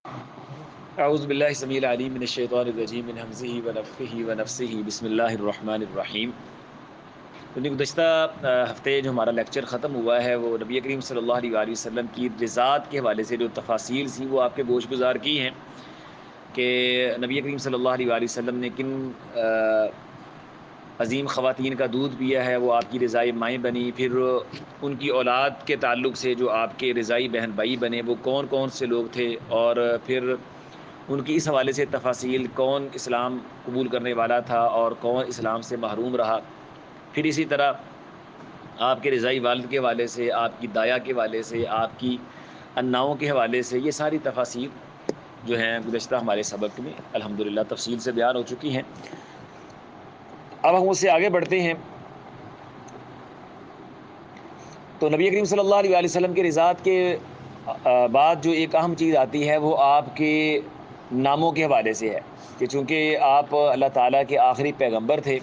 اعوذ باللہ السمیع العلیم من الشیطان الرجیم من ہمزہ ونفخہ ونفثہ بسم اللہ الرحمن الرحیم۔ تو گزشتہ ہفتے جو ہمارا لیکچر ختم ہوا ہے وہ نبی کریم صلی اللہ علیہ وآلہ وسلم کی رضاعت کے حوالے سے جو تفاصیل تھیں وہ آپ کے گوش گزار کی ہیں کہ نبی کریم صلی اللہ علیہ وآلہ وسلم نے کن عظیم خواتین کا دودھ پیا ہے، وہ آپ کی رضائی مائیں بنی، پھر ان کی اولاد کے تعلق سے جو آپ کے رضائی بہن بھائی بنے وہ کون کون سے لوگ تھے، اور پھر ان کی اس حوالے سے تفاصیل، کون اسلام قبول کرنے والا تھا اور کون اسلام سے محروم رہا۔ پھر اسی طرح آپ کے رضائی والد کے حوالے سے، آپ کی دایا کے حوالے سے، آپ کی اناؤں کے حوالے سے، یہ ساری تفاصیل جو ہیں گزشتہ ہمارے سبق میں الحمدللہ تفصیل سے بیان ہو چکی ہیں۔ اب ہم اس سے آگے بڑھتے ہیں۔ تو نبی کریم صلی اللہ علیہ وسلم کے رضاعت کے بعد جو ایک اہم چیز آتی ہے وہ آپ کے ناموں کے حوالے سے ہے کہ چونکہ آپ اللہ تعالیٰ کے آخری پیغمبر تھے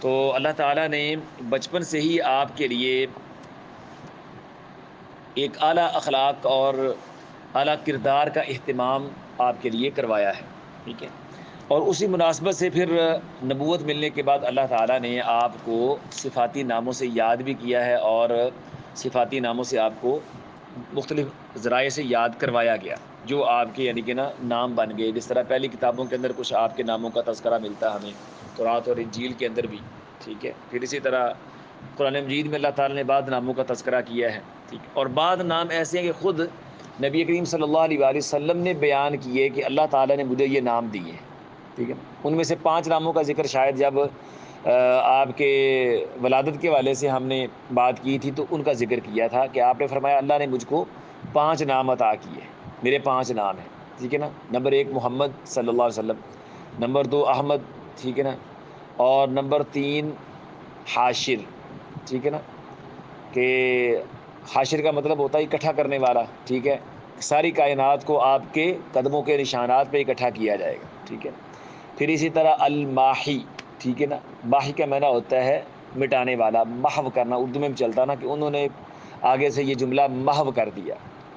تو اللہ تعالیٰ نے بچپن سے ہی آپ کے لیے ایک اعلیٰ اخلاق اور اعلیٰ کردار کا اہتمام آپ کے لیے کروایا ہے، ٹھیک ہے۔ اور اسی مناسبت سے پھر نبوت ملنے کے بعد اللہ تعالیٰ نے آپ کو صفاتی ناموں سے یاد بھی کیا ہے، اور صفاتی ناموں سے آپ کو مختلف ذرائع سے یاد کروایا گیا جو آپ کے یعنی کہ نام بن گئے۔ جس طرح پہلی کتابوں کے اندر کچھ آپ کے ناموں کا تذکرہ ملتا ہے ہمیں، تورات اور انجیل کے اندر بھی، ٹھیک ہے۔ پھر اسی طرح قرآن مجید میں اللہ تعالیٰ نے بعض ناموں کا تذکرہ کیا ہے، ٹھیک ہے۔ اور بعض نام ایسے ہیں کہ خود نبی کریم صلی اللہ علیہ وآلہ وسلم نے بیان کیے کہ اللہ تعالیٰ نے مجھے یہ نام دیے ہیں، ٹھیک ہے۔ ان میں سے 5 ناموں کا ذکر شاید جب آپ کے ولادت کے حوالے سے ہم نے بات کی تھی تو ان کا ذکر کیا تھا کہ آپ نے فرمایا اللہ نے مجھ کو 5 نام عطا کیے، میرے 5 نام ہیں، ٹھیک ہے نا۔ نمبر 1 محمد صلی اللہ علیہ وسلم، نمبر 2 احمد، ٹھیک ہے نا، اور نمبر 3 حاشر، ٹھیک ہے نا، کہ حاشر کا مطلب ہوتا ہے اکٹھا کرنے والا، ٹھیک ہے۔ ساری کائنات کو آپ کے قدموں کے نشانات پہ اکٹھا کیا جائے گا، ٹھیک ہے۔ پھر اسی طرح الماحی، ٹھیک ہے نا، ماحی کا معنی ہوتا ہے مٹانے والا، محو کرنا، اردو میں بھی چلتا نا کہ انہوں نے آگے سے یہ جملہ محو کر دیا،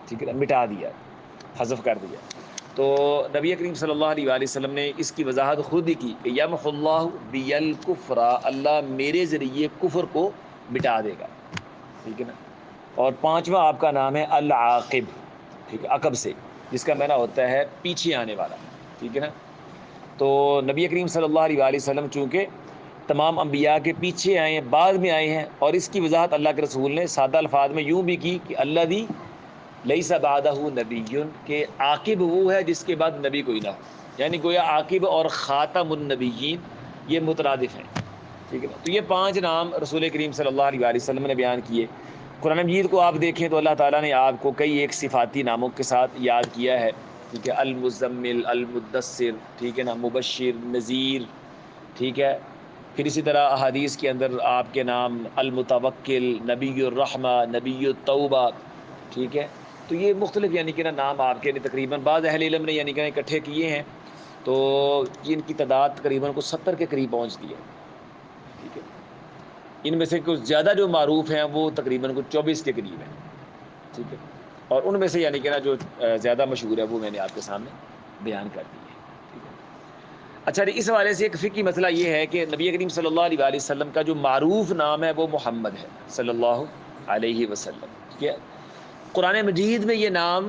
ٹھیک ہے نا، مٹا دیا، حذف کر دیا۔ تو نبی کریم صلی اللہ علیہ وآلہ وسلم نے اس کی وضاحت خود ہی کی کہ یمحو اللہ بی الکفر، اللہ میرے ذریعے کفر کو مٹا دے گا، ٹھیک ہے نا۔ اور 5واں آپ کا نام ہے العاقب، ٹھیک ہے، عقب سے، جس کا معنی ہوتا ہے پیچھے آنے والا، ٹھیک ہے نا۔ تو نبی کریم صلی اللہ علیہ وآلہ وسلم چونکہ تمام انبیاء کے پیچھے آئے ہیں، بعد میں آئے ہیں، اور اس کی وضاحت اللہ کے رسول نے سادہ الفاظ میں یوں بھی کی کہ الذی لیس بعدہ نبی، کہ عاقب وہ ہے جس کے بعد نبی کوئی نہ ہو، یعنی گویا عاقب اور خاتم النبیین یہ مترادف ہیں، ٹھیک ہے نا۔ تو یہ 5 نام رسول کریم صلی اللہ علیہ وآلہ وسلم نے بیان کیے۔ قرآن مجید کو آپ دیکھیں تو اللہ تعالیٰ نے آپ کو کئی ایک صفاتی ناموں کے ساتھ یاد کیا ہے، ٹھیک ہے، المزمل، المدثر، ٹھیک ہے نا، مبشر، نذیر، ٹھیک ہے۔ پھر اسی طرح احادیث کے اندر آپ کے نام المتوکل، نبی الرحمہ، نبی التوبہ، ٹھیک ہے۔ تو یہ مختلف یعنی کہ نام آپ کے تقریباً بعض اہل علم نے یعنی کہ اکٹھے کیے ہیں، تو جن کی تعداد تقریباً کو 70 کے قریب پہنچتی ہے، ٹھیک ہے۔ ان میں سے کچھ زیادہ جو معروف ہیں وہ تقریباً کچھ 24 کے قریب ہیں، ٹھیک ہے۔ اور ان میں سے یعنی کہ جو زیادہ مشہور ہے وہ میں نے آپ کے سامنے بیان کر دی ہے، ٹھیک ہے۔ اچھا جی، اس حوالے سے ایک فقہی مسئلہ یہ ہے کہ نبی کریم صلی اللہ علیہ وآلہ وسلم کا جو معروف نام ہے وہ محمد ہے صلی اللہ علیہ وسلم، ٹھیک ہے۔ قرآن مجید میں یہ نام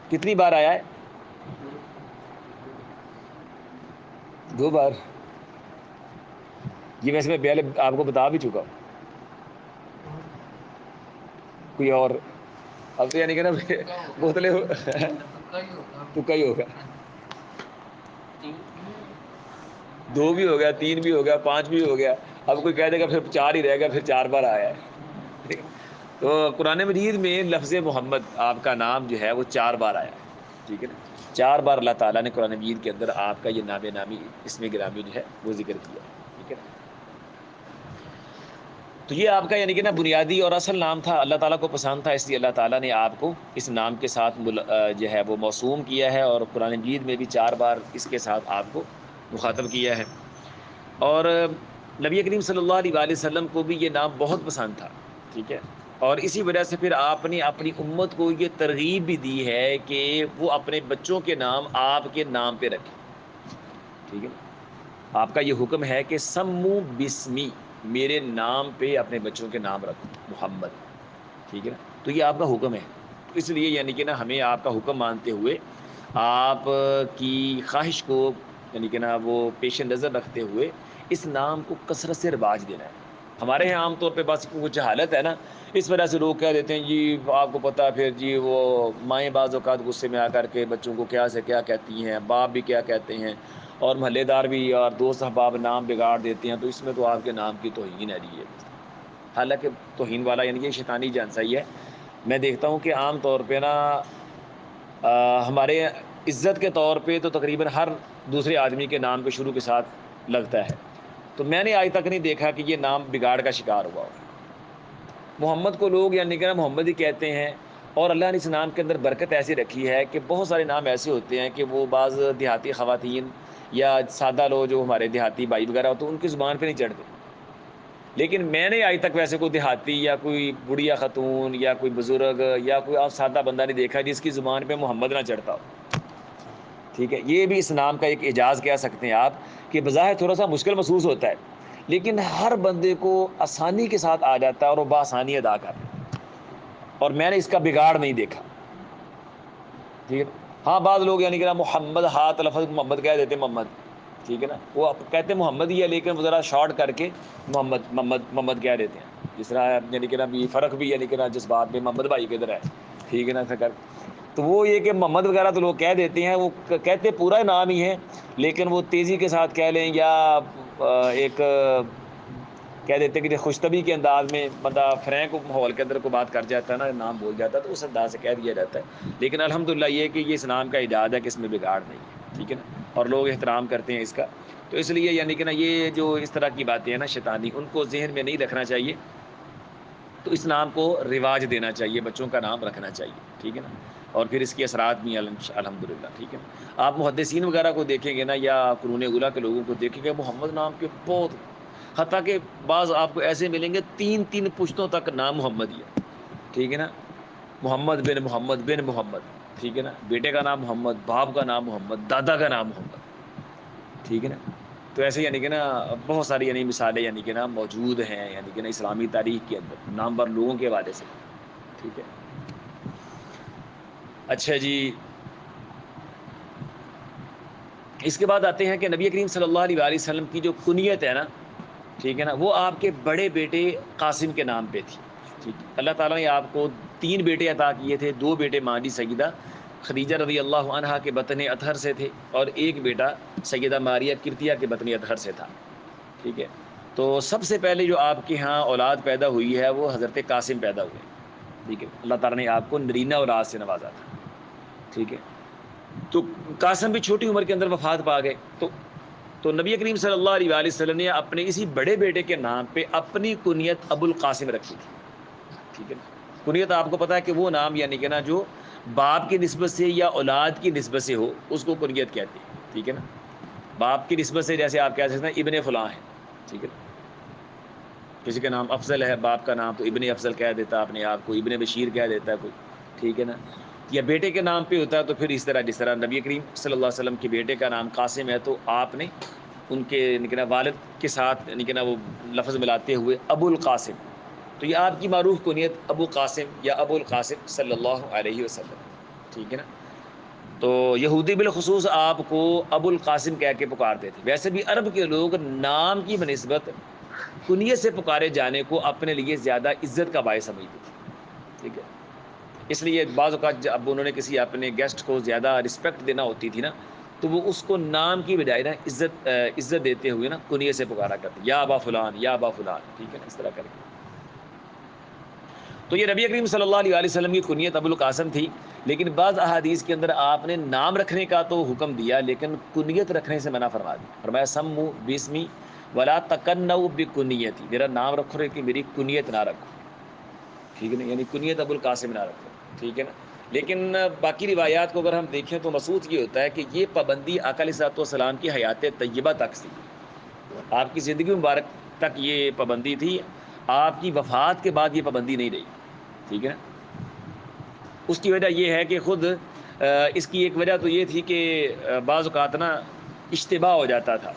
کتنی بار آیا ہے؟ 2 بار۔ یہ ویسے میں پہلے آپ کو بتا بھی چکا ہوں، کوئی اور اب تو یعنی کہ نا بوتلیں تکا ہی ہوگا، 2 بھی ہو گیا، 3 بھی ہو گیا، 5 بھی ہو گیا، اب کوئی کہہ دے گا پھر 4 ہی رہ گا، پھر 4 بار آیا ہے۔ تو قرآن مجید میں لفظ محمد آپ کا نام جو ہے وہ 4 بار آیا ہے، ٹھیک ہے نا۔ 4 بار اللہ تعالیٰ نے قرآن مجید کے اندر آپ کا یہ نام نامی اسم گرامی جو ہے وہ ذکر کیا ہے، ٹھیک ہے نا۔ تو یہ آپ کا یعنی کہ بنیادی اور اصل نام تھا، اللہ تعالیٰ کو پسند تھا، اس لیے اللہ تعالیٰ نے آپ کو اس نام کے ساتھ جو ہے وہ موسوم کیا ہے، اور قرآن مجید میں بھی 4 بار اس کے ساتھ آپ کو مخاطب کیا ہے۔ اور نبی کریم صلی اللہ علیہ وآلہ وسلم کو بھی یہ نام بہت پسند تھا، ٹھیک ہے۔ اور اسی وجہ سے پھر آپ نے اپنی امت کو یہ ترغیب بھی دی ہے کہ وہ اپنے بچوں کے نام آپ کے نام پہ رکھیں، ٹھیک ہے نا؟ آپ کا یہ حکم ہے کہ سمو بسمی، میرے نام پہ اپنے بچوں کے نام رکھو محمد، ٹھیک ہے نا؟ تو یہ آپ کا حکم ہے، تو اس لیے یعنی کہ نا ہمیں آپ کا حکم مانتے ہوئے آپ کی خواہش کو یعنی کہ نا وہ پیش نظر رکھتے ہوئے اس نام کو کثرت سے رواج دینا ہے۔ ہمارے یہاں عام طور پہ بس کچھ حالت ہے نا، اس وجہ سے لوگ کہہ دیتے ہیں جی آپ کو پتہ، پھر جی وہ مائیں بعض اوقات غصے میں آ کر کے بچوں کو کیا سے کیا کہتی ہیں، باپ بھی کیا کہتے ہیں، اور محلے دار بھی اور دوست احباب نام بگاڑ دیتے ہیں، تو اس میں تو آپ کے نام کی توہین ہے جی۔ حالانکہ توہین والا یعنی کہ شیطانی جانسا ہی ہے۔ میں دیکھتا ہوں کہ عام طور پہ نا ہمارے عزت کے طور پہ تو تقریباً ہر دوسرے آدمی کے نام کے شروع کے ساتھ لگتا ہے، تو میں نے آج تک نہیں دیکھا کہ یہ نام بگاڑ کا شکار ہوا ہو۔ محمد کو لوگ یعنی کہ نا محمد ہی کہتے ہیں، اور اللہ نے اس نام کے اندر برکت ایسی رکھی ہے کہ بہت سارے نام ایسے ہوتے ہیں کہ وہ بعض دیہاتی خواتین یا سادہ لوگ جو ہمارے دیہاتی بھائی وغیرہ ہوتے ہیں ان کی زبان پہ نہیں چڑھتے، لیکن میں نے آج تک ویسے کوئی دیہاتی یا کوئی بڑھیا خاتون یا کوئی بزرگ یا کوئی آپ سادہ بندہ نہیں دیکھا جس کی زبان پہ محمد نہ چڑھتا ہو، ٹھیک ہے؟ یہ بھی اس نام کا ایک اعجاز کہہ سکتے ہیں آپ، کہ بظاہر تھوڑا سا مشکل محسوس ہوتا ہے لیکن ہر بندے کو آسانی کے ساتھ آ جاتا ہے اور وہ بآسانی ادا کرتا ہے، اور میں نے اس کا بگاڑ نہیں دیکھا، ٹھیک ہے؟ ہاں بعض لوگ یعنی کہ نا محمد ہاتھ لفظ محمد کہہ دیتے محمد، ٹھیک ہے نا؟ وہ کہتے ہیں محمد ہی ہے لیکن وہ ذرا شارٹ کر کے محمد محمد محمد کہہ دیتے ہیں، جس طرح یعنی کہ نا بھی فرق بھی یعنی کہ نا جس بات میں محمد بھائی کدھر ہے، ٹھیک ہے نا کر، تو وہ یہ کہ محمد وغیرہ تو لوگ کہہ دیتے ہیں، وہ کہتے پورا نام ہی ہے لیکن وہ تیزی کے ساتھ کہہ لیں یا ایک کہہ دیتے ہیں کہ خوش طبی کے انداز میں بندہ فرینک ماحول کے اندر کو بات کر جاتا ہے نا، نام بول جاتا ہے تو اس انداز سے کہہ دیا جاتا ہے، لیکن الحمدللہ یہ کہ یہ اس نام کا اعجاز ہے کہ اس میں بگاڑ نہیں ہے، ٹھیک ہے نا؟ اور لوگ احترام کرتے ہیں اس کا، تو اس لیے یعنی کہ نا یہ جو اس طرح کی باتیں ہیں نا شیطانی، ان کو ذہن میں نہیں رکھنا چاہیے، تو اس نام کو رواج دینا چاہیے، بچوں کا نام رکھنا چاہیے، ٹھیک ہے نا؟ اور پھر اس کے اثرات بھی الحمدللہ، ٹھیک ہے نا؟ آپ محدثین وغیرہ کو دیکھیں گے نا یا قرون اولیٰ کے لوگوں کو دیکھیں گے، محمد نام کے بہت، حتیٰ کہ بعض آپ کو ایسے ملیں گے تین تین پشتوں تک نام محمد ہی ہے، ٹھیک ہے نا؟ محمد بن محمد بن محمد، ٹھیک ہے نا؟ بیٹے کا نام محمد، باپ کا نام محمد، دادا کا نام محمد، ٹھیک ہے نا؟ تو ایسے یعنی کہ نا بہت ساری یعنی مثالیں یعنی کہ نا موجود ہیں یعنی کہ نا اسلامی تاریخ کے اندر نامور لوگوں کے حوالے سے، ٹھیک ہے؟ اچھا جی، اس کے بعد آتے ہیں کہ نبی کریم صلی اللہ علیہ وآلہ وسلم کی جو کنیت ہے نا، ٹھیک ہے نا، وہ آپ کے بڑے بیٹے قاسم کے نام پہ تھی، ٹھیک ہے؟ اللہ تعالیٰ نے آپ کو 3 بیٹے عطا کیے تھے، 2 بیٹے ماں سیدہ خدیجہ رضی اللہ عنہا کے بطن اطہر سے تھے، اور ایک بیٹا سیدہ ماریہ قبطیہ کے بطن اطہر سے تھا، ٹھیک ہے؟ تو سب سے پہلے جو آپ کے ہاں اولاد پیدا ہوئی ہے وہ حضرت قاسم پیدا ہوئے، ٹھیک ہے؟ اللہ تعالیٰ نے آپ کو نرینہ اولاد سے نوازا تھا، ٹھیک ہے؟ تو قاسم بھی چھوٹی عمر کے اندر وفات پا گئے، تو نبی کریم صلی اللہ علیہ وآلہ وسلم نے اپنے اسی بڑے بیٹے کے نام پہ اپنی کنیت ابو القاسم رکھی تھی، ٹھیک ہے نا؟ کنیت آپ کو پتا ہے کہ وہ نام یعنی کہ نا جو باپ کی نسبت سے یا اولاد کی نسبت سے ہو اس کو کنیت کہتے ہیں، ٹھیک ہے نا؟ باپ کی نسبت سے جیسے آپ کہہ سکتے ہیں ابن فلاں ہے، ٹھیک ہے نا؟ کسی کا نام افضل ہے، باپ کا نام تو ابن افضل کہہ دیتا اپنے آپ کو، ابن بشیر کہہ دیتا ہے کوئی، ٹھیک ہے نا؟ یا بیٹے کے نام پہ ہوتا ہے تو پھر اس طرح جس طرح نبی کریم صلی اللہ علیہ وسلم کے بیٹے کا نام قاسم ہے تو آپ نے ان کے یعنی کہ نا والد کے ساتھ یعنی کہ نا وہ لفظ ملاتے ہوئے ابو القاسم، تو یہ آپ کی معروف کنیت ابو قاسم یا ابو القاسم صلی اللہ علیہ وسلم، ٹھیک ہے نا؟ تو یہودی بالخصوص آپ کو ابو القاسم کہہ کے پکارتے تھے، ویسے بھی عرب کے لوگ نام کی بنسبت کنیت سے پکارے جانے کو اپنے لیے زیادہ عزت کا باعث سمجھتے تھے، ٹھیک ہے؟ اس لیے بعض اوقات جب انہوں نے کسی اپنے گیسٹ کو زیادہ رسپیکٹ دینا ہوتی تھی نا تو وہ اس کو نام کی بجائے نا عزت دیتے ہوئے نا کنیت سے پکارا کرتے، یا ابا فلان یا ابا فلان، ٹھیک ہے نا؟ اس طرح کر کے تو یہ نبی کریم صلی اللہ علیہ وآلہ وسلم کی کنیت ابو القاسم تھی، لیکن بعض احادیث کے اندر آپ نے نام رکھنے کا تو حکم دیا لیکن کنیت رکھنے سے منع فرما دیا، فرمایا سمو بسمی ولا تکنوا بکنیتی، میرا نام رکھو کہ میری کنیت نہ رکھو، ٹھیک ہے نا؟ یعنی کنیت ابو القاسم نہ رکھو، ٹھیک ہے نا؟ لیکن باقی روایات کو اگر ہم دیکھیں تو مقصود یہ ہوتا ہے کہ یہ پابندی آقا علیہ الصلوۃ والسلام کی حیات طیبہ تک تھی، آپ کی زندگی مبارک تک یہ پابندی تھی، آپ کی وفات کے بعد یہ پابندی نہیں رہی، ٹھیک ہے نا. اس کی وجہ یہ ہے کہ خود اس کی ایک وجہ تو یہ تھی کہ بعض اوقات نا اشتباہ ہو جاتا تھا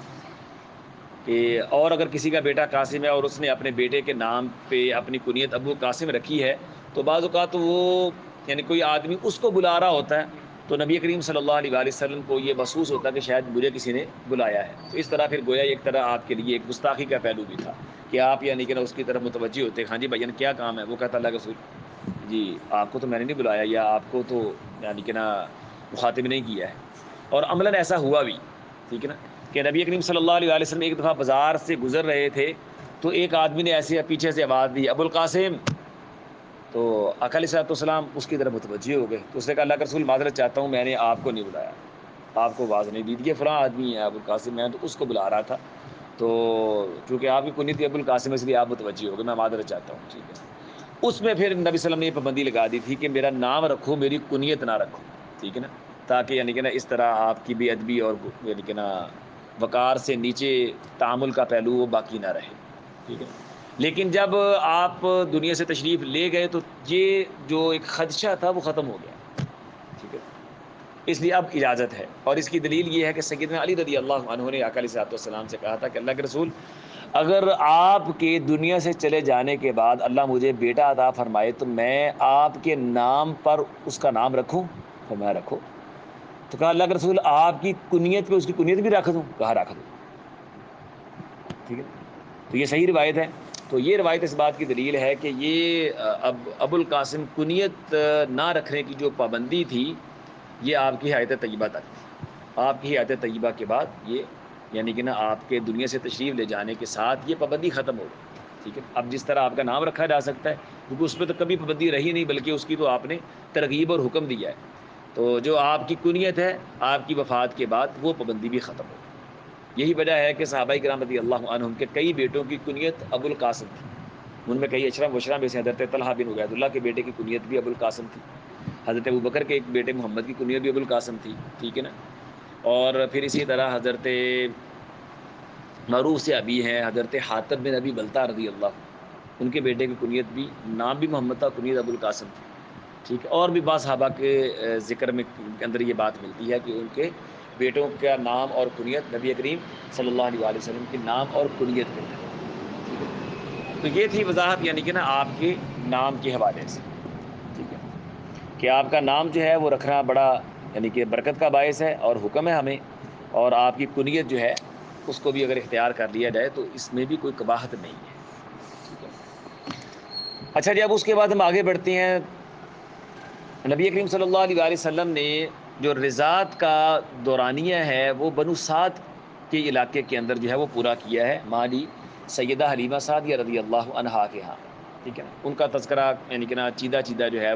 کہ اور اگر کسی کا بیٹا قاسم ہے اور اس نے اپنے بیٹے کے نام پہ اپنی کنیت ابو قاسم رکھی ہے تو بعض اوقات وہ یعنی کوئی آدمی اس کو بلا رہا ہوتا ہے تو نبی کریم صلی اللہ علیہ وآلہ وسلم کو یہ محسوس ہوتا ہے کہ شاید مجھے کسی نے بلایا ہے. تو اس طرح پھر گویا ایک طرح آپ کے لیے ایک گستاخی کا پہلو بھی تھا کہ آپ یعنی کہ اس کی طرف متوجہ ہوتے. ہاں جی بھائی کیا کام ہے؟ وہ کہتا اللہ کے رسول جی آپ کو تو میں نے نہیں بلایا یا آپ کو تو یعنی کہ نا مخاطب نہیں کیا ہے. اور عملاً ایسا ہوا بھی. ٹھیک ہے نا کہ نبی کریم صلی اللہ علیہ وسلم ایک دفعہ بازار سے گزر رہے تھے تو ایک آدمی نے ایسے پیچھے سے آواز دی ابو القاسم. تو آقا علیہ الصلوۃ والسلام اس کی طرف متوجہ ہو گئے. تو اس نے کہا اللہ کے رسول معذرت چاہتا ہوں میں نے آپ کو نہیں بلایا, آپ کو آواز نہیں دی تھی. یہ فلاں آدمی ہے ابو القاسم, میں تو اس کو بلا رہا تھا تو چونکہ آپ کی کنیت ابو القاسم اس لیے آپ متوجہ ہو گئے, میں معذرت چاہتا ہوں. ٹھیک ہے. اس میں پھر نبی صلی اللہ علیہ وسلم نے یہ پابندی لگا دی تھی کہ میرا نام رکھو میری کنیت نہ رکھو. ٹھیک ہے نا, تاکہ یعنی کہ نا اس طرح آپ کی بے ادبی اور یعنی کہ نا وقار سے نیچے تعامل کا پہلو وہ باقی نہ رہے. ٹھیک ہے. لیکن جب آپ دنیا سے تشریف لے گئے تو یہ جو ایک خدشہ تھا وہ ختم ہو گیا. ٹھیک ہے. اس لیے اب اجازت ہے, اور اس کی دلیل یہ ہے کہ سیدنا علی رضی اللہ عنہ نے آقا علیہ الصلوۃ والسلام سے کہا تھا کہ اللہ کے رسول اگر آپ کے دنیا سے چلے جانے کے بعد اللہ مجھے بیٹا عطا فرمائے تو میں آپ کے نام پر اس کا نام رکھوں؟ فرمایا رکھو. تو کہا اللہ کے رسول آپ کی کنیت پہ اس کی کنیت بھی رکھ دوں؟ کہا رکھ دوں. ٹھیک ہے. تو یہ صحیح روایت ہے. تو یہ روایت اس بات کی دلیل ہے کہ یہ ابو القاسم کنیت نہ رکھنے کی جو پابندی تھی یہ آپ کی حیات طیبہ تک تھی. آپ کی حیات طیبہ کے بعد یہ یعنی کہ نا آپ کے دنیا سے تشریف لے جانے کے ساتھ یہ پابندی ختم ہو گئی. ٹھیک ہے. اب جس طرح آپ کا نام رکھا جا سکتا ہے کیونکہ اس پہ تو کبھی پابندی رہی نہیں, بلکہ اس کی تو آپ نے ترغیب اور حکم دیا ہے. تو جو آپ کی کنیت ہے آپ کی وفات کے بعد وہ پابندی بھی ختم ہو گئی. یہی وجہ ہے کہ صحابہ کرام رضی اللہ عنہم کے کئی بیٹوں کی کنیت ابو القاسم تھی. ان میں کئی اشرف وشرہ میں سے حضرت طلحہ بن عبید اللہ کے بیٹے کی کنیت بھی ابو القاسم تھی. حضرت ابوبکر کے ایک بیٹے محمد کی کنیت بھی ابو القاسم تھی. ٹھیک ہے نا. اور پھر اسی طرح حضرت معروف سے ابی ہیں حضرت حاتب بن ابی بلتہ رضی اللہ, ان کے بیٹے کی کنیت بھی نام بھی محمد تھا, کنیت ابو القاسم تھی. ٹھیک ہے. اور بھی بعض صحابہ کے ذکر میں کے اندر یہ بات ملتی ہے کہ ان کے بیٹوں کا نام اور کنیت نبی کریم صلی اللہ علیہ وآلہ وسلم کے نام اور کنیت پہ. ٹھیک ہے. تو یہ تھی وضاحت یعنی کہ نا آپ کے نام کے حوالے سے. ٹھیک ہے. کہ آپ کا نام جو ہے وہ رکھنا بڑا یعنی کہ برکت کا باعث ہے اور حکم ہے ہمیں, اور آپ کی کنیت جو ہے اس کو بھی اگر اختیار کر لیا جائے تو اس میں بھی کوئی قباحت نہیں ہے. ٹھیک ہے. اچھا جی, اب اس کے بعد ہم آگے بڑھتے ہیں. نبی کریم صلی اللہ علیہ وآلہ وسلم نے جو رضاعت کا دورانیہ ہے وہ بنو سعد کے علاقے کے اندر جو ہے وہ پورا کیا ہے مالی سیدہ حلیمہ سعدیہ رضی اللہ عنہا کے ہاں. ٹھیک ہے. ان کا تذکرہ یعنی کہ نا چیدہ چیدہ جو ہے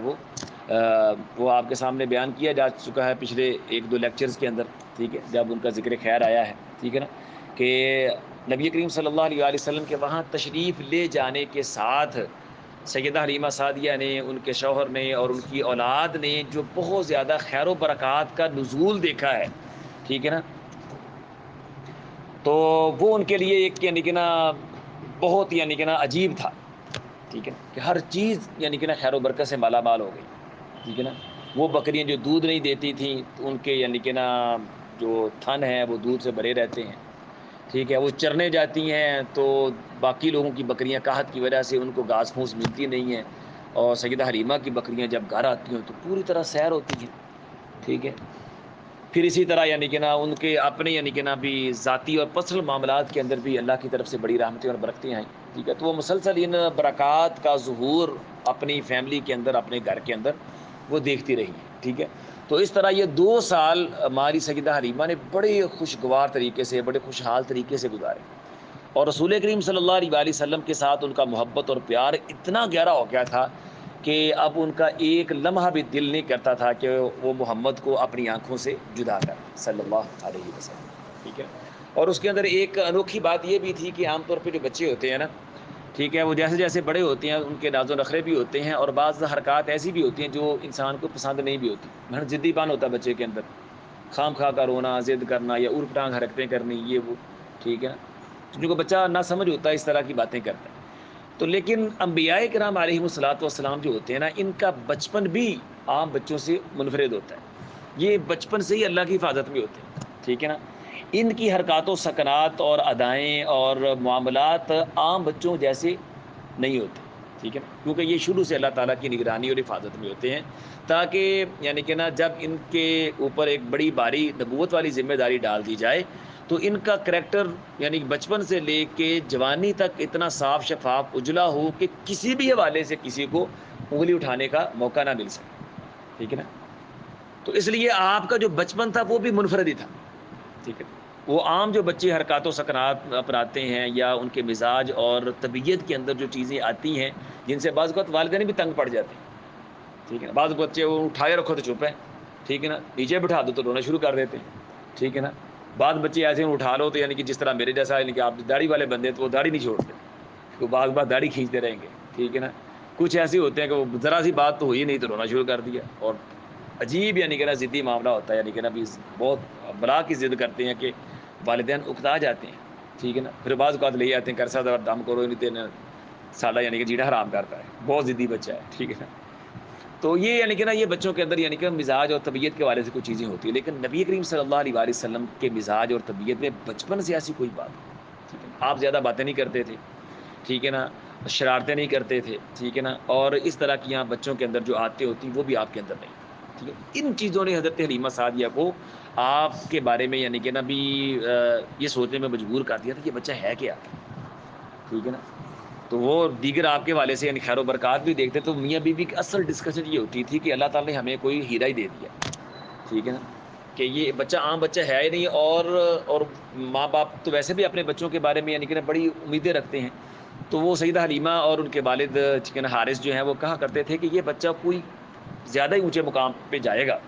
وہ آپ کے سامنے بیان کیا جا چکا ہے پچھلے ایک دو لیکچرز کے اندر. ٹھیک ہے. جب ان کا ذکر خیر آیا ہے. ٹھیک ہے نا کہ نبی کریم صلی اللہ علیہ وآلہ وسلم کے وہاں تشریف لے جانے کے ساتھ سیدہ حلیمہ سعدیہ نے, ان کے شوہر نے اور ان کی اولاد نے جو بہت زیادہ خیر و برکات کا نزول دیکھا ہے. ٹھیک ہے نا. تو وہ ان کے لیے ایک یعنی کہ نا بہت یعنی کہ نا عجیب تھا. ٹھیک ہے. کہ ہر چیز یعنی کہ نا خیر و برکت سے مالا مال ہو گئی. ٹھیک ہے نا. وہ بکریاں جو دودھ نہیں دیتی تھیں تو ان کے یعنی کہ نا جو تھن ہیں وہ دودھ سے بھرے رہتے ہیں. ٹھیک ہے. وہ چرنے جاتی ہیں تو باقی لوگوں کی بکریاں قحط کی وجہ سے ان کو گھاس پھوس ملتی نہیں ہیں, اور سیدہ حلیمہ کی بکریاں جب گھر آتی ہیں تو پوری طرح سیر ہوتی ہیں. ٹھیک ہے. پھر اسی طرح یعنی کہ نا ان کے اپنے یعنی کہ نا بھی ذاتی اور پرسنل معاملات کے اندر بھی اللہ کی طرف سے بڑی رحمتیں اور برکتیں آئیں. ٹھیک ہے. تو وہ مسلسل ان برکات کا ظہور اپنی فیملی کے اندر اپنے گھر کے اندر وہ دیکھتی رہی ہے. ٹھیک ہے. تو اس طرح یہ 2 سال ہماری سیدہ حلیمہ نے بڑے خوشگوار طریقے سے بڑے خوشحال طریقے سے گزارے, اور رسول کریم صلی اللہ علیہ وآلہ وسلم کے ساتھ ان کا محبت اور پیار اتنا گہرا ہو گیا تھا کہ اب ان کا ایک لمحہ بھی دل نہیں کرتا تھا کہ وہ محمد کو اپنی آنکھوں سے جدا کر صلی اللہ علیہ وسلم. ٹھیک ہے. اور اس کے اندر ایک انوکھی بات یہ بھی تھی کہ عام طور پہ جو بچے ہوتے ہیں نا, ٹھیک ہے, وہ جیسے جیسے بڑے ہوتے ہیں ان کے ناز و نخرے بھی ہوتے ہیں, اور بعض حرکات ایسی بھی ہوتی ہیں جو انسان کو پسند نہیں بھی ہوتی. ضدی پان ہوتا ہے بچے کے اندر, خام خواہ کا رونا, ضد کرنا یا اورپ ٹانگ حرکتیں کرنی, یہ وہ. ٹھیک ہے. کیونکہ بچہ نہ سمجھ ہوتا ہے اس طرح کی باتیں کرتا ہے. تو لیکن انبیاء کرام علیہم الصلوۃ والسلام جو ہوتے ہیں نا، ان کا بچپن بھی عام بچوں سے منفرد ہوتا ہے، یہ بچپن سے ہی اللہ کی حفاظت میں ہوتے ہیں، ٹھیک ہے نا۔ ان کی حرکات و سکنات اور ادائیں اور معاملات عام بچوں جیسے نہیں ہوتے، ٹھیک ہے نا، کیونکہ یہ شروع سے اللہ تعالیٰ کی نگرانی اور حفاظت میں ہوتے ہیں، تاکہ یعنی کہ نا جب ان کے اوپر ایک بڑی باری نبوت والی ذمہ داری ڈال دی جائے تو ان کا کریکٹر یعنی بچپن سے لے کے جوانی تک اتنا صاف شفاف اجلا ہو کہ کسی بھی حوالے سے کسی کو انگلی اٹھانے کا موقع نہ مل سکے، ٹھیک ہے نا۔ تو اس لیے آپ کا جو بچپن تھا وہ بھی منفرد ہی تھا، ٹھیک ہے۔ وہ عام جو بچے حرکات و سکنات اپناتے ہیں یا ان کے مزاج اور طبیعت کے اندر جو چیزیں آتی ہیں جن سے بعض اوقات والدین بھی تنگ پڑ جاتے ہیں، ٹھیک ہے نا۔ بعض بچے وہ اٹھائے رکھو تو چپ ہے، ٹھیک ہے نا، نیچے بٹھا دو تو رونا شروع کر دیتے ہیں، ٹھیک ہے نا۔ بعض بچے ایسے ہیں اٹھا لو تو یعنی کہ جس طرح میرے جیسا یعنی کہ آپ داڑھی والے بندے تو وہ داڑھی نہیں چھوڑتے، تو بعض بات داڑھی کھینچتے رہیں گے، ٹھیک ہے نا۔ کچھ ایسے ہوتے ہیں کہ وہ ذرا سی بات تو ہوئی نہیں تو رونا شروع کر دیا، اور عجیب یعنی کہ نا ضدی معاملہ ہوتا ہے، یعنی کہ نا بھی بہت بلا کی ضد کرتے ہیں کہ والدین اکتا جاتے ہیں، ٹھیک ہے نا۔ پھر بعض اوقات لے آتے ہیں کرسا دا دم کرو نہیں تین سالہ یعنی کہ جیڑا حرام کرتا ہے، بہت ضدی بچہ ہے، ٹھیک ہے نا۔ تو یہ یعنی کہ نا یہ بچوں کے اندر یعنی کہ مزاج اور طبیعت کے حوالے سے کچھ چیزیں ہوتی ہیں، لیکن نبی کریم صلی اللہ علیہ وآلہ وسلم کے مزاج اور طبیعت میں بچپن سے ایسی کوئی بات نہیں، ٹھیک ہے نا۔ آپ زیادہ باتیں نہیں کرتے تھے، ٹھیک ہے نا، شرارتیں نہیں کرتے تھے، ٹھیک ہے نا، اور اس طرح کی یہاں بچوں کے اندر جو عادتیں ہوتی ہیں وہ بھی آپ کے اندر نہیں، ٹھیک ہے۔ ان چیزوں نے حضرت حلیمہ سعدیہ کو آپ کے بارے میں یعنی کہ نا بھی یہ سوچنے میں مجبور کر دیا تھا کہ یہ بچہ ہے کیا، ٹھیک ہے نا۔ تو وہ دیگر آپ کے والے سے یعنی خیر و برکات بھی دیکھتے، تو میاں بیوی کی اصل ڈسکشن یہ ہوتی تھی کہ اللہ تعالیٰ نے ہمیں کوئی ہیرا ہی دے دیا، ٹھیک ہے نا، کہ یہ بچہ عام بچہ ہے ہی نہیں، اور ماں باپ تو ویسے بھی اپنے بچوں کے بارے میں یعنی کہ نا بڑی امیدیں رکھتے ہیں، تو وہ سیدہ حلیمہ اور ان کے والد چکن حارث جو ہیں وہ کہا کرتے تھے کہ یہ بچہ کوئی زیادہ ہی اونچے مقام پہ جائے گا،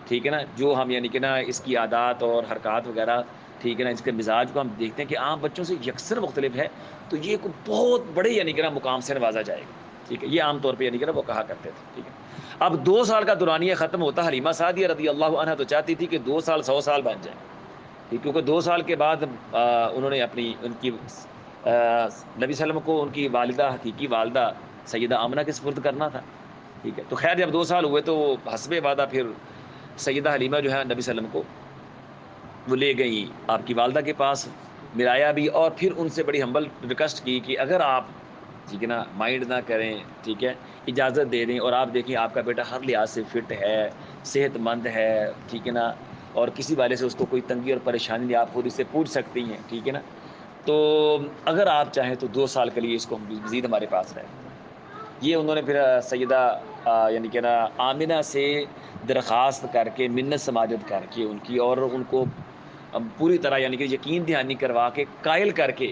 ٹھیک ہے نا، جو ہم یعنی کہ نا اس کی عادات اور حرکات وغیرہ، ٹھیک ہے نا، اس کے مزاج کو ہم دیکھتے ہیں کہ عام بچوں سے یکسر مختلف ہے، تو یہ کوئی بہت بڑے یعنی کہ نا مقام سے نوازا جائے گا، ٹھیک ہے، یہ عام طور پہ یعنی کہ نا وہ کہا کرتے تھے، ٹھیک ہے۔ اب 2 سال کا دورانیہ ختم ہوتا، حلیمہ سعدیہ رضی اللہ عنہا تو چاہتی تھی کہ 2 سال 100 سال بن جائیں، کیونکہ 2 سال کے بعد انہوں نے اپنی ان کی نبی وسلم کو ان کی والدہ حقیقی والدہ سیدہ آمنہ کے سپرد کرنا تھا، ٹھیک ہے۔ تو خیر جب 2 سال ہوئے تو حسب وعدہ پھر سیدہ حلیمہ جو ہے نبی وسلم کو وہ لے گئی آپ کی والدہ کے پاس، ملایا بھی، اور پھر ان سے بڑی ہمبل ریکویسٹ کی کہ اگر آپ ٹھیک ہے نا مائنڈ نہ کریں، ٹھیک ہے، اجازت دے دیں، اور آپ دیکھیں آپ کا بیٹا ہر لحاظ سے فٹ ہے، صحت مند ہے، ٹھیک ہے نا، اور کسی والے سے اس کو کوئی تنگی اور پریشانی نہیں، آپ خود اس سے پوچھ سکتی ہیں، ٹھیک ہے نا، تو اگر آپ چاہیں تو 2 سال کے لیے اس کو مزید ہمارے پاس رہیں۔ یہ انہوں نے پھر سیدہ یعنی کہ نا آمنہ سے درخواست کر کے منت سماجت کر کے ان کی، اور ان کو پوری طرح یعنی کہ یقین دہانی کروا کے قائل کر کے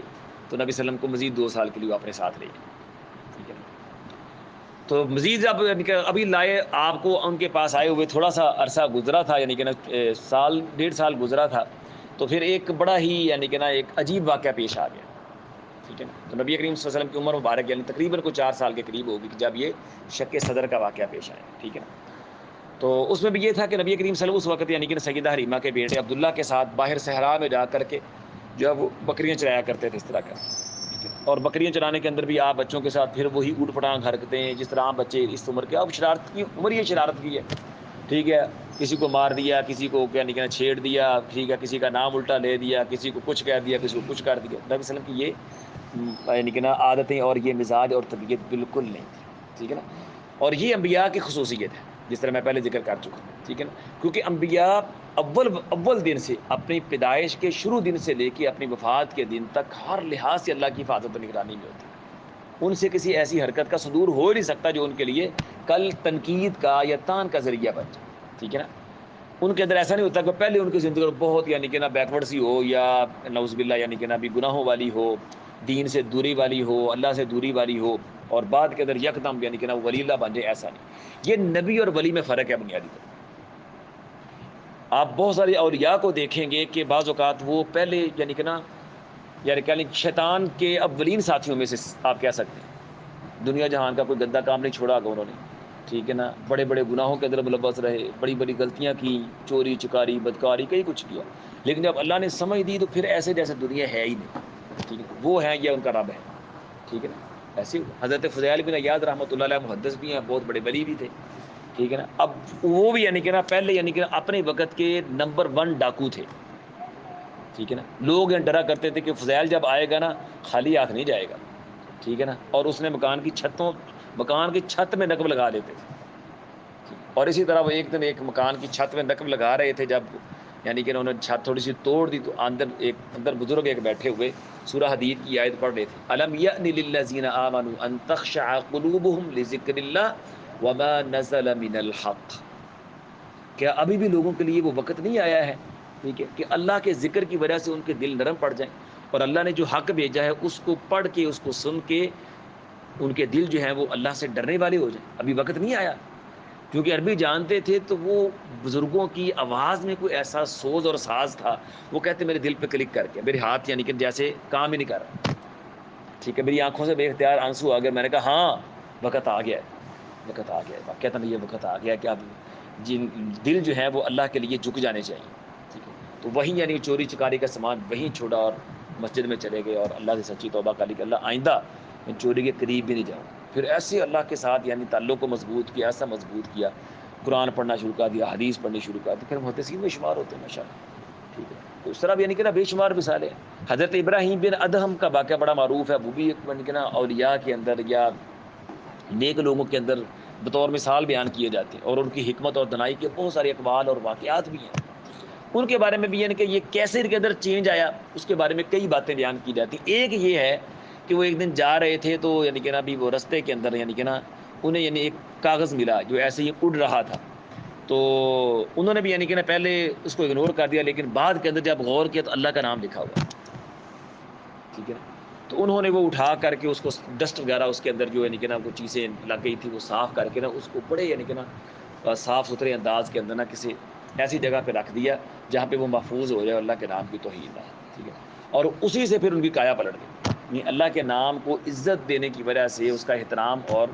تو نبی صلی اللہ علیہ وسلم کو مزید 2 سال کے لیے وہ اپنے ساتھ لے گئے، ٹھیک ہے نا۔ تو مزید اب یعنی کہ ابھی لائے آپ کو ان کے پاس آئے ہوئے تھوڑا سا عرصہ گزرا تھا، یعنی کہ نا سال 1.5 سال گزرا تھا، تو پھر ایک بڑا ہی یعنی کہ نا ایک عجیب واقعہ پیش آ گیا، ٹھیک ہے نا۔ تو نبی کریم صلی اللہ علیہ وسلم کی عمر مبارک یعنی تقریباً کوئی 4 سال کے قریب ہوگی کہ جب یہ شق صدر کا واقعہ پیش آیا، ٹھیک ہے نا۔ تو اس میں بھی یہ تھا کہ نبی کریم صلی اللہ علیہ وسلم اس وقت یعنی کہ سیدہ حلیمہ کے بیٹے عبداللہ کے ساتھ باہر صحرا میں جا کر کے جو ہے وہ بکریاں چرایا کرتے تھے، اس طرح کا، ٹھیک ہے۔ اور بکریاں چرانے کے اندر بھی آپ بچوں کے ساتھ پھر وہی اوٹ پٹانگ حرکتیں جس طرح آپ بچے اس عمر کے، اب شرارت کی عمر یہ شرارت کی ہے، ٹھیک ہے، کسی کو مار دیا، کسی کو یعنی کہ چھیڑ دیا، ٹھیک ہے، کسی کا نام الٹا لے دیا، کسی کو کچھ کہہ دیا، کسی کو کچھ کر دیا، نبی صلی اللہ علیہ وسلم کی یہ یعنی کہ نا عادتیں اور یہ مزاج اور طبیعت بالکل نہیں تھی، ٹھیک ہے نا۔ اور یہ انبیاء کی خصوصیت ہے جس طرح میں پہلے ذکر کر چکا ہوں، ٹھیک ہے نا، کیونکہ انبیاء اول دن سے اپنی پیدائش کے شروع دن سے لے کے اپنی وفات کے دن تک ہر لحاظ سے اللہ کی حفاظت و نگرانی میں ہوتی ہے، ان سے کسی ایسی حرکت کا صدور ہو ہی نہیں سکتا جو ان کے لیے کل تنقید کا یا تان کا ذریعہ بن جائے، ٹھیک ہے نا۔ ان کے اندر ایسا نہیں ہوتا کہ پہلے ان کی زندگی بہت یعنی کہ نا بیکورڈ سی ہو، یا نعوذ باللہ یعنی کہ نا بھی گناہوں والی ہو، دین سے دوری والی ہو، اللہ سے دوری والی ہو، اور بعد کے اندر یکدم یعنی کہ نا ولی اللہ بن جائے، ایسا نہیں۔ یہ نبی اور ولی میں فرق ہے بنیادی طور پر۔ آپ بہت ساری اولیاء کو دیکھیں گے کہ بعض اوقات وہ پہلے یعنی کہ نا یعنی کہ شیطان کے اولین ساتھیوں میں سے آپ کہہ سکتے ہیں، دنیا جہان کا کوئی گندا کام نہیں چھوڑا گا انہوں نے، ٹھیک ہے نا، بڑے بڑے گناہوں کے اندر ملوث رہے، بڑی بڑی غلطیاں کی، چوری چکاری بدکاری کئی کچھ کیا، لیکن جب اللہ نے سمجھ دی تو پھر ایسے جیسے دنیا ہے ہی نہیں، ٹھیک ہے، وہ ہے یہ ان کا رب ہے، ٹھیک ہے نا۔ ایسے حضرت فضیل بن عیاض رحمۃ اللہ علیہ محدث بھی ہیں، بہت بڑے ولی بھی تھے، ٹھیک ہے نا. اب وہ بھی یعنی کہ نا پہلے یعنی کہ اپنے وقت کے نمبر 1 ڈاکو تھے، ٹھیک ہے نا. لوگ ڈرا کرتے تھے کہ فضیل جب آئے گا نا خالی ہاتھ نہیں جائے گا، ٹھیک ہے نا. اور اس نے مکان کی چھت میں نقب لگا لیتے تھے. اور اسی طرح وہ ایک دن ایک مکان کی چھت میں نقب لگا رہے تھے، جب یعنی کہ انہوں نے چھت تھوڑی سی توڑ دی تو اندر بزرگ ایک بیٹھے ہوئے سورہ حدید کی آیت پڑھ رہے تھے، الم یأن للذین آمنوا ان تخشع قلوبهم لذکر اللہ وما نزل من الحق. کیا ابھی بھی لوگوں کے لیے وہ وقت نہیں آیا ہے، ٹھیک ہے، کہ اللہ کے ذکر کی وجہ سے ان کے دل نرم پڑ جائیں، اور اللہ نے جو حق بھیجا ہے اس کو پڑھ کے اس کو سن کے ان کے دل جو ہیں وہ اللہ سے ڈرنے والے ہو جائیں. ابھی وقت نہیں آیا. کیونکہ عربی جانتے تھے تو وہ بزرگوں کی آواز میں کوئی ایسا سوز اور ساز تھا، وہ کہتے میرے دل پہ کلک کر کے، میرے ہاتھ یعنی کہ جیسے کام ہی نہیں کر رہا، ٹھیک ہے، میری آنکھوں سے بے اختیار آنسو آ گئے. میں نے کہا ہاں وقت آ گیا ہے، وقت آ گیا ہے. کہتا نہیں یہ وقت آ گیا کہ اب دل جو ہے وہ اللہ کے لیے جھک جانے چاہیے، ٹھیک ہے. تو وہیں یعنی چوری چکاری کا سامان وہیں چھوڑا اور مسجد میں چلے گئے اور اللہ سے سچی توبہ کر لی کہ اللہ آئندہ میں چوری کے قریب بھی نہیں جاؤں. پھر ایسے اللہ کے ساتھ یعنی تعلق کو مضبوط کیا، ایسا مضبوط کیا، قرآن پڑھنا شروع کر دیا، حدیث پڑھنی شروع کر دی، پھر محدثین میں شمار ہوتے ہیں ماشاء اللہ، ٹھیک ہے. تو اس طرح بھی یعنی کہ نا بے شمار مثالیں. حضرت ابراہیم بن ادہم کا واقعہ بڑا معروف ہے، وہ بھی ایک یعنی کہ نا اولیاء کے اندر یا نیک لوگوں کے اندر بطور مثال بیان کیے جاتے ہیں، اور ان کی حکمت اور دنائی کے بہت سارے اقوال اور واقعات بھی ہیں. ان کے بارے میں بھی یعنی کہ یہ کیسے کے اندر چینج آیا اس کے بارے میں کئی باتیں بیان کی جاتی ہیں. ایک یہ ہے کہ وہ ایک دن جا رہے تھے تو یعنی کہ نا بھی وہ رستے کے اندر یعنی کہ نا انہیں یعنی ایک کاغذ ملا جو ایسے ہی اڑ رہا تھا. تو انہوں نے بھی یعنی کہ نا پہلے اس کو اگنور کر دیا، لیکن بعد کے اندر جب غور کیا تو اللہ کا نام لکھا ہوا، ٹھیک ہے نا. تو انہوں نے وہ اٹھا کر کے اس کو ڈسٹ وغیرہ اس کے اندر جو یعنی کہ نا وہ چیزیں لگ گئی تھی وہ صاف کر کے نا اس کو بڑے یعنی کہ نا صاف ستھرے انداز کے اندر نا کسی ایسی جگہ پہ رکھ دیا جہاں پہ وہ محفوظ ہو جائے اللہ کے نام کی توہین نہ ہو، ٹھیک ہے. اور اسی سے پھر ان کی کایا پلٹ گئی. یعنی اللہ کے نام کو عزت دینے کی وجہ سے، اس کا احترام اور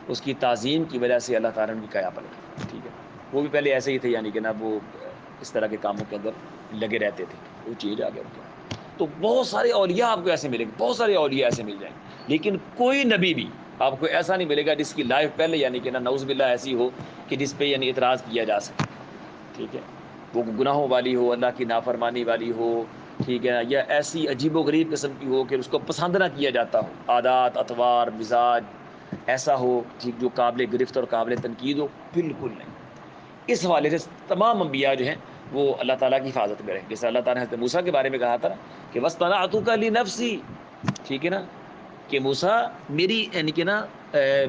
اس کی تعظیم کی وجہ سے اللہ تعالیٰ نے ان کی کایا پلٹ گئی، ٹھیک ہے. وہ بھی پہلے ایسے ہی تھے یعنی کہ نا وہ اس طرح کے کاموں کے اندر لگے رہتے تھے، وہ چیز آ گیا ان کے. تو بہت سارے اولیاء آپ کو ایسے ملیں گے، بہت سارے اولیاء ایسے مل جائیں گے، لیکن کوئی نبی بھی آپ کو ایسا نہیں ملے گا جس کی لائف پہلے یعنی کہ نا نعوذ باللہ ایسی ہو کہ جس پہ یعنی اعتراض کیا جا سکے، ٹھیک ہے. وہ گناہوں والی ہو، اللہ کی نافرمانی والی ہو، ٹھیک ہے نا، یا ایسی عجیب و غریب قسم کی ہو کہ اس کو پسند نہ کیا جاتا ہو، عادات اطوار مزاج ایسا ہو ٹھیک جو قابل گرفت اور قابل تنقید ہو، بالکل نہیں. اس حوالے سے تمام انبیاء جو ہیں وہ اللہ تعالیٰ کی حفاظت میں رہیں. جیسے اللہ تعالیٰ نے حضرت موسیٰ کے بارے میں کہا تھا نا کہ وَاصْطَنَعْتُكَ لِنَفْسِي، ٹھیک ہے نا، کہ موسیٰ میری یعنی کہ نا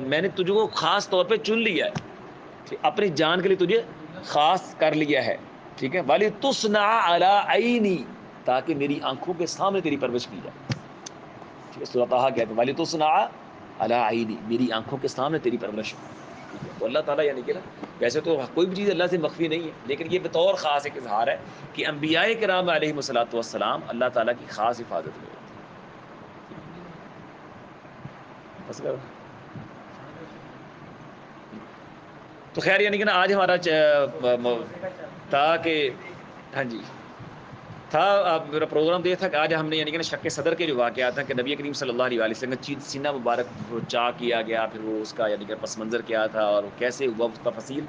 میں نے تجھ کو خاص طور پہ چن لیا ہے، اپنی جان کے لیے تجھے خاص کر لیا ہے، ٹھیک ہے. وَلِتُصْنَعَ عَلَىٰ عَيْنِي، تاکہ میری آنکھوں کے سامنے تیری پرورش کی جائے، ٹھیک ہے. سورۃ طٰہٰ کہتے ہیں وَلِتُصْنَعَ عَلَىٰ عَيْنِي، میری آنکھوں کے سامنے تیری پرورش ہو، ٹھیک ہے. تو اللہ تعالیٰ یعنی کہ نا ویسے تو کوئی بھی چیز اللہ سے مخفی نہیں ہے، لیکن یہ بطور خاص ایک اظہار ہے کہ انبیاء کرام علیہم الصلوۃ والسلام اللہ تعالیٰ کی خاص حفاظت میں ہوتے ہیں. بس کرو. تو خیر یعنی کہ نا آج ہمارا تھا کہ ہاں جی تھا میرا پروگرام تو یہ تھا کہ آج ہم نے یعنی کہ نا شق صدر کے جو واقعات ہیں کہ نبی کریم صلی اللہ علیہ وسلم کا سینہ مبارک وہ چاک کیا گیا، پھر وہ اس کا یعنی کہ پس منظر کیا تھا اور کیسے ہوا اس کا تفصیل،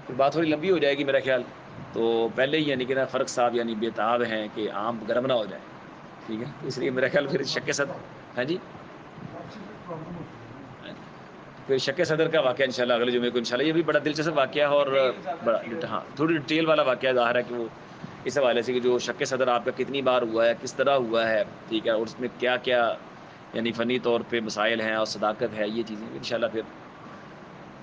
پھر بات تھوڑی لمبی ہو جائے گی میرا خیال. تو پہلے ہی یعنی کہ نا فرق صاحب یعنی بےتاب ہیں کہ آم گرم نہ ہو جائے، ٹھیک ہے. اس لیے میرا خیال پھر شق صدر ہاں جی پھر شق صدر کا واقعہ انشاءاللہ اگلے جمعے کو انشاءاللہ. یہ بھی بڑا دلچسپ واقعہ ہے اور بڑا ہاں تھوڑی ڈیٹیل والا واقعہ ظاہر ہے کہ وہ اس حوالے سے کہ جو شق صدر آپ کا کتنی بار ہوا ہے، کس طرح ہوا ہے، ٹھیک ہے، اور اس میں کیا کیا یعنی فنی طور پہ مسائل ہیں اور صداقت ہے، یہ چیزیں انشاءاللہ پھر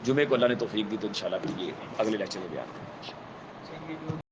جمعے کو اللہ نے توفیق دی تو انشاءاللہ پھر یہ اگلے لیکچر میں بیان کریں.